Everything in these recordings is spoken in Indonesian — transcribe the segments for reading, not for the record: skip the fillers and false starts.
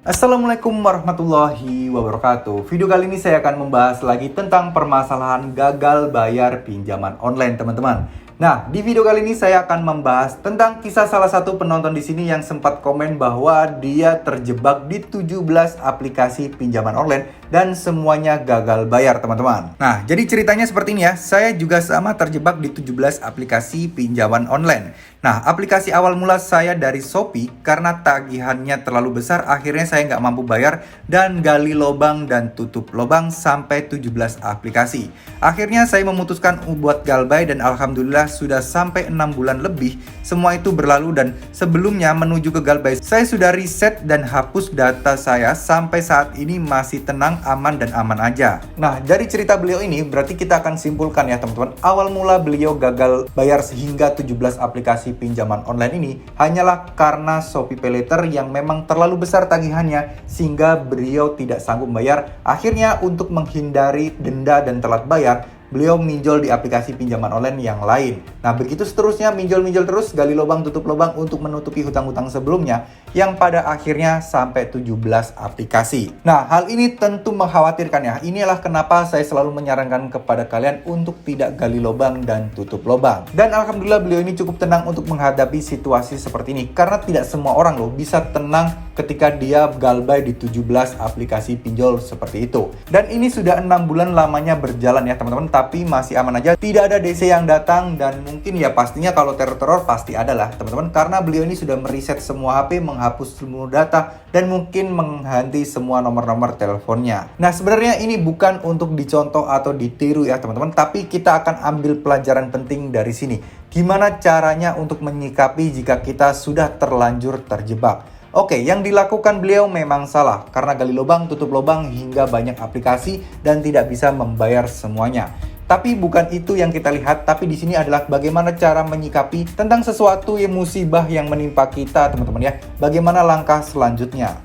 Assalamualaikum warahmatullahi wabarakatuh. Video kali ini saya akan membahas lagi tentang permasalahan gagal bayar pinjaman online, teman-teman. Nah, di video kali ini saya akan membahas tentang kisah salah satu penonton di sini yang sempat komen bahwa dia terjebak di 17 aplikasi pinjaman online dan semuanya gagal bayar, teman-teman. Nah, jadi ceritanya seperti ini ya. Saya juga sama terjebak di 17 aplikasi pinjaman online. Nah, aplikasi awal mula saya dari Shopee karena tagihannya terlalu besar, akhirnya saya nggak mampu bayar dan gali lobang dan tutup lobang sampai 17 aplikasi. Akhirnya saya memutuskan buat galbay dan alhamdulillah sudah sampai 6 bulan lebih semua itu berlalu, dan sebelumnya menuju ke galbay saya sudah reset dan hapus data saya. Sampai saat ini masih tenang, aman dan aman aja. Nah, dari cerita beliau ini berarti kita akan simpulkan ya teman-teman, awal mula beliau gagal bayar sehingga 17 aplikasi pinjaman online ini hanyalah karena Shopee PayLater yang memang terlalu besar tagihannya sehingga beliau tidak sanggup membayar. Akhirnya untuk menghindari denda dan telat bayar, beliau minjol di aplikasi pinjaman online yang lain. Nah, begitu seterusnya, minjol terus, gali lubang tutup lubang untuk menutupi hutang-hutang sebelumnya yang pada akhirnya sampai 17 aplikasi. Nah, hal ini tentu mengkhawatirkan ya. Inilah kenapa saya selalu menyarankan kepada kalian untuk tidak gali lubang dan tutup lubang. Dan alhamdulillah beliau ini cukup tenang untuk menghadapi situasi seperti ini, karena tidak semua orang loh bisa tenang ketika dia galbay di 17 aplikasi pinjol seperti itu. Dan ini sudah 6 bulan lamanya berjalan ya teman-teman, tapi masih aman aja, tidak ada DC yang datang. Dan mungkin ya pastinya kalau teror pasti ada lah teman-teman, karena beliau ini sudah mereset semua HP, menghapus seluruh data, dan mungkin mengganti semua nomor-nomor teleponnya. Nah, sebenarnya ini bukan untuk dicontoh atau ditiru ya teman-teman, tapi kita akan ambil pelajaran penting dari sini. Gimana caranya untuk menyikapi jika kita sudah terlanjur terjebak. Oke, yang dilakukan beliau memang salah karena gali lubang tutup lubang hingga banyak aplikasi dan tidak bisa membayar semuanya. Tapi bukan itu yang kita lihat, tapi di sini adalah bagaimana cara menyikapi tentang sesuatu yang musibah yang menimpa kita, teman-teman ya. Bagaimana langkah selanjutnya.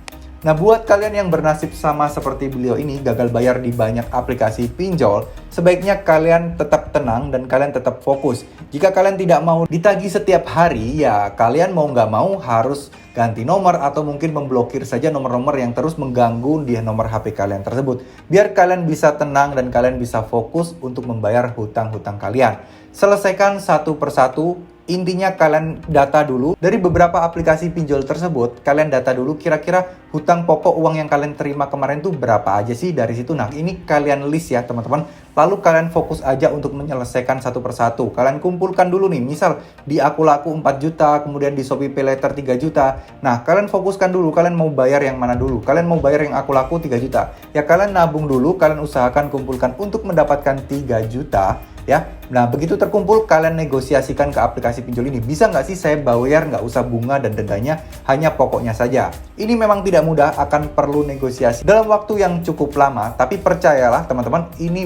Nah, buat kalian yang bernasib sama seperti beliau ini, gagal bayar di banyak aplikasi pinjol, sebaiknya kalian tetap tenang dan kalian tetap fokus. Jika kalian tidak mau ditagih setiap hari, ya kalian mau nggak mau harus ganti nomor atau mungkin memblokir saja nomor-nomor yang terus mengganggu di nomor HP kalian tersebut. Biar kalian bisa tenang dan kalian bisa fokus untuk membayar hutang-hutang kalian. Selesaikan satu persatu. Intinya kalian data dulu dari beberapa aplikasi pinjol tersebut. Kalian data dulu kira-kira hutang pokok uang yang kalian terima kemarin tuh berapa aja sih dari situ. Nah, ini kalian list ya teman-teman. Lalu kalian fokus aja untuk menyelesaikan satu persatu. Kalian kumpulkan dulu nih, misal di Aku Laku 4 juta, kemudian di Shopee PayLater 3 juta. Nah, kalian fokuskan dulu, kalian mau bayar yang mana dulu. Kalian mau bayar yang Aku Laku 3 juta. Ya kalian nabung dulu, kalian usahakan kumpulkan untuk mendapatkan 3 juta. Ya, nah begitu terkumpul kalian negosiasikan ke aplikasi pinjol ini. Bisa nggak sih saya bayar nggak usah bunga dan dendanya, hanya pokoknya saja. Ini memang tidak mudah, akan perlu negosiasi dalam waktu yang cukup lama. Tapi percayalah teman-teman, ini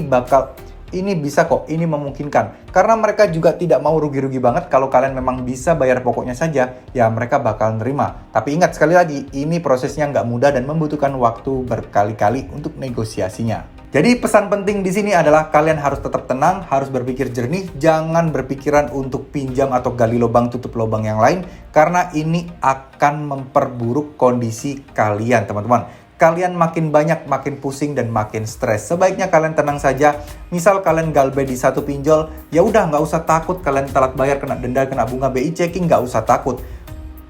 bisa kok, ini memungkinkan. Karena mereka juga tidak mau rugi-rugi banget. Kalau kalian memang bisa bayar pokoknya saja, ya mereka bakal nerima. Tapi ingat sekali lagi, ini prosesnya nggak mudah dan membutuhkan waktu berkali-kali untuk negosiasinya. Jadi pesan penting di sini adalah kalian harus tetap tenang, harus berpikir jernih, jangan berpikiran untuk pinjam atau gali lubang tutup lubang yang lain, karena ini akan memperburuk kondisi kalian, teman-teman. Kalian makin banyak, makin pusing dan makin stres. Sebaiknya kalian tenang saja. Misal kalian galbay di satu pinjol, ya udah nggak usah takut kalian telat bayar, kena denda, kena bunga BI checking, nggak usah takut.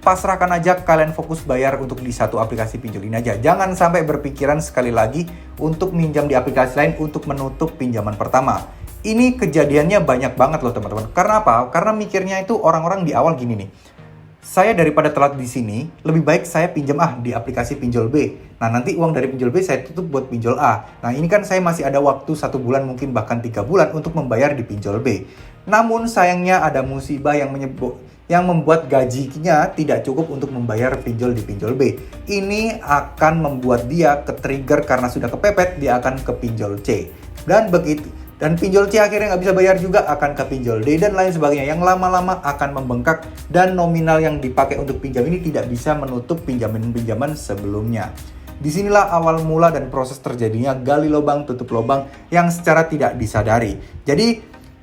Pasrahkan aja, kalian fokus bayar untuk di satu aplikasi pinjol ini aja. Jangan sampai berpikiran sekali lagi untuk minjam di aplikasi lain untuk menutup pinjaman pertama. Ini kejadiannya banyak banget loh teman-teman. Karena apa? Karena mikirnya itu orang-orang di awal gini nih. Saya daripada telat di sini, lebih baik saya pinjam di aplikasi pinjol B. Nah, nanti uang dari pinjol B saya tutup buat pinjol A. Nah, ini kan saya masih ada waktu 1 bulan, mungkin bahkan 3 bulan untuk membayar di pinjol B. Namun sayangnya ada musibah yang membuat gajinya tidak cukup untuk membayar pinjol di pinjol B. Ini akan membuat dia ke-trigger karena sudah kepepet, dia akan ke pinjol C. Dan pinjol C akhirnya nggak bisa bayar juga, akan ke pinjol D dan lain sebagainya. Yang lama-lama akan membengkak dan nominal yang dipakai untuk pinjam ini tidak bisa menutup pinjaman-pinjaman sebelumnya. Disinilah awal mula dan proses terjadinya gali lubang tutup lubang yang secara tidak disadari. Jadi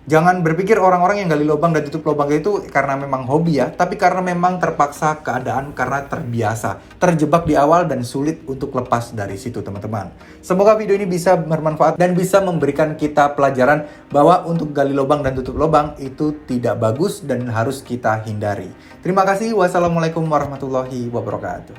Jangan berpikir orang-orang yang gali lubang dan tutup lubang itu karena memang hobi ya, tapi karena memang terpaksa keadaan karena terbiasa, terjebak di awal dan sulit untuk lepas dari situ teman-teman. Semoga video ini bisa bermanfaat dan bisa memberikan kita pelajaran bahwa untuk gali lubang dan tutup lubang itu tidak bagus dan harus kita hindari. Terima kasih. Wassalamualaikum warahmatullahi wabarakatuh.